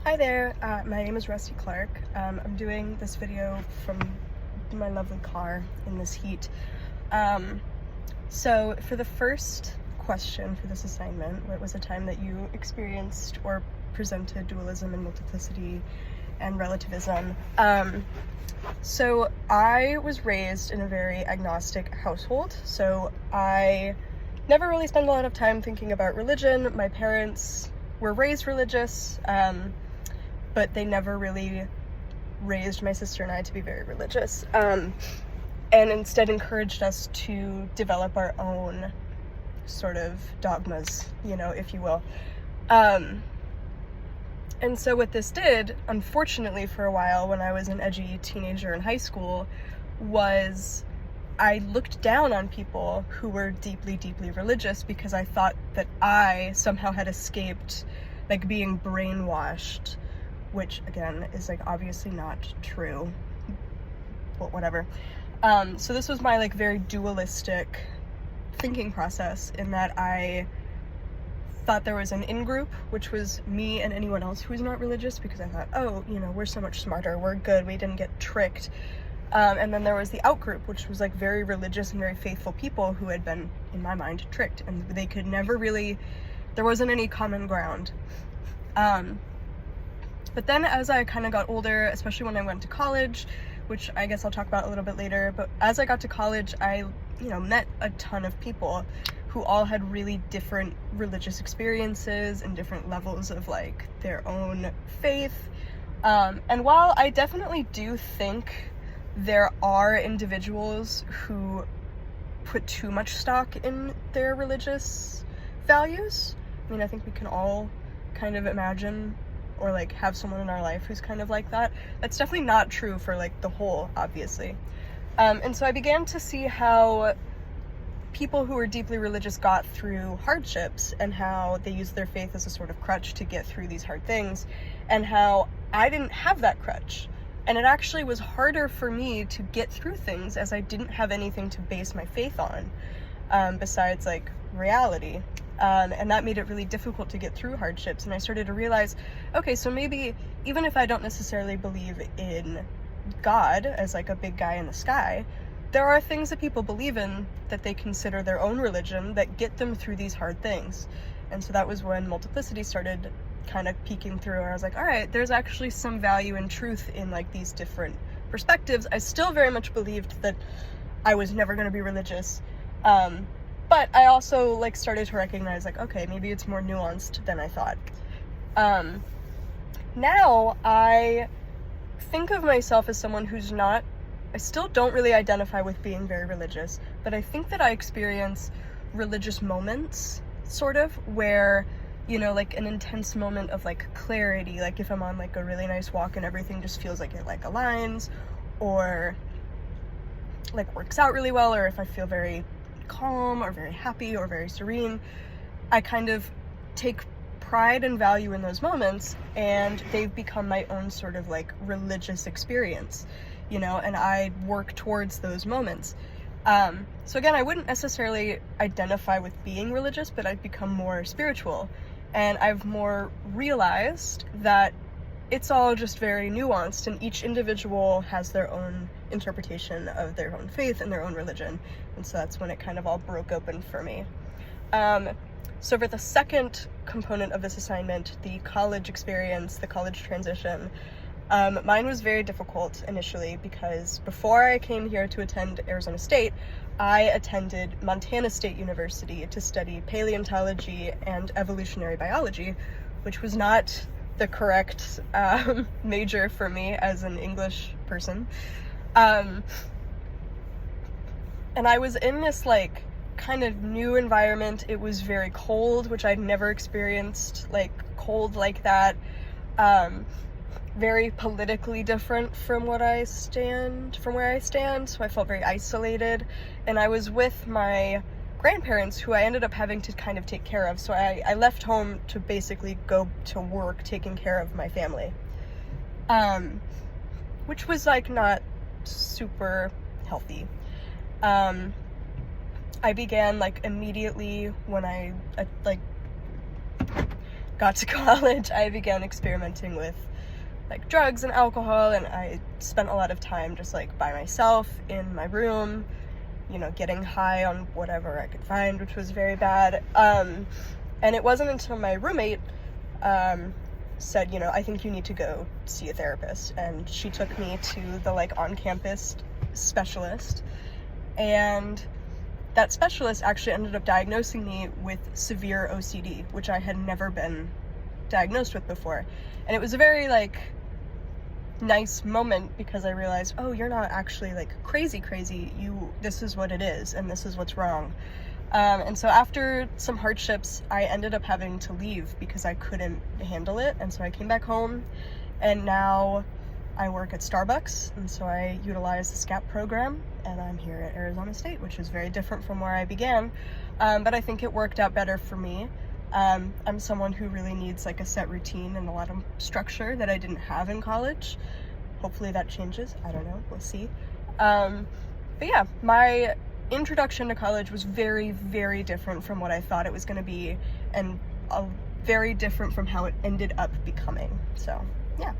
Hi there, my name is Rusty Clark. I'm doing this video from my lovely car in this heat. So for the first question for this assignment, what was a time that you experienced or presented dualism and multiplicity and relativism? So I was raised in a very agnostic household, so I never really spent a lot of time thinking about religion. My parents were raised religious, but they never really raised my sister and I to be very religious, and instead encouraged us to develop our own sort of dogmas, if you will. And so what this did, unfortunately for a while when I was an edgy teenager in high school, was I looked down on people who were deeply, deeply religious because I thought that I somehow had escaped being brainwashed, which again is obviously not true, but whatever. So this was my very dualistic thinking process, in that I thought there was an in-group, which was me and anyone else who was not religious, because I thought, oh, we're so much smarter, we're good, we didn't get tricked. And then there was the out-group, which was very religious and very faithful people who had been, in my mind, tricked, and they could never really, there wasn't any common ground. But then as I kind of got older, especially when I went to college, which I guess I'll talk about a little bit later, but as I got to college, I, met a ton of people who all had really different religious experiences and different levels of their own faith. And while I definitely do think there are individuals who put too much stock in their religious values, I think we can all kind of imagine or have someone in our life who's kind of like that. That's definitely not true for the whole, obviously. And so I began to see how people who were deeply religious got through hardships, and how they used their faith as a sort of crutch to get through these hard things, and how I didn't have that crutch. And it actually was harder for me to get through things, as I didn't have anything to base my faith on, besides reality. And that made it really difficult to get through hardships. And I started to realize, okay, so maybe even if I don't necessarily believe in God as a big guy in the sky, there are things that people believe in that they consider their own religion that get them through these hard things. And so that was when multiplicity started kind of peeking through, and I was like, all right, there's actually some value and truth in these different perspectives. I still very much believed that I was never going to be religious, but I also started to recognize okay, maybe it's more nuanced than I thought. Now I think of myself as someone who's not, I still don't really identify with being very religious, but I think that I experience religious moments, sort of, where, an intense moment of clarity, if I'm on a really nice walk and everything just feels like it aligns, or works out really well, or if I feel very calm or very happy or very serene, I kind of take pride and value in those moments, and they've become my own sort of religious experience, and I work towards those moments. So again, I wouldn't necessarily identify with being religious, but I've become more spiritual, and I've more realized that it's all just very nuanced, and each individual has their own interpretation of their own faith and their own religion. And so that's when it kind of all broke open for me. So for the second component of this assignment, the college experience, the college transition, mine was very difficult initially, because before I came here to attend Arizona State, I attended Montana State University to study paleontology and evolutionary biology, which was not the correct major for me as an English person. And I was in this kind of new environment. It was very cold, which I'd never experienced cold like that. Very politically different from where I stand, so I felt very isolated. And I was with my grandparents, who I ended up having to kind of take care of, so I left home to basically go to work taking care of my family, which was not super healthy. I began immediately when I got to college, I began experimenting with like drugs and alcohol, and I spent a lot of time just like by myself in my room, you know, getting high on whatever I could find, which was very bad. And it wasn't until my roommate said, you know, I think you need to go see a therapist. And she took me to the like on-campus specialist. And that specialist actually ended up diagnosing me with severe OCD, which I had never been diagnosed with before. And it was a very like nice moment because I realized, oh, you're not actually like crazy. This is what it is, and this is what's wrong. And so after some hardships, I ended up having to leave because I couldn't handle it. And so I came back home, and now I work at Starbucks. And so I utilize the SCAP program, and I'm here at Arizona State, which is very different from where I began. But I think it worked out better for me. I'm someone who really needs like a set routine and a lot of structure that I didn't have in college. Hopefully that changes. I don't know. We'll see. But yeah, my introduction to college was very, very different from what I thought it was going to be, and very different from how it ended up becoming. So, yeah.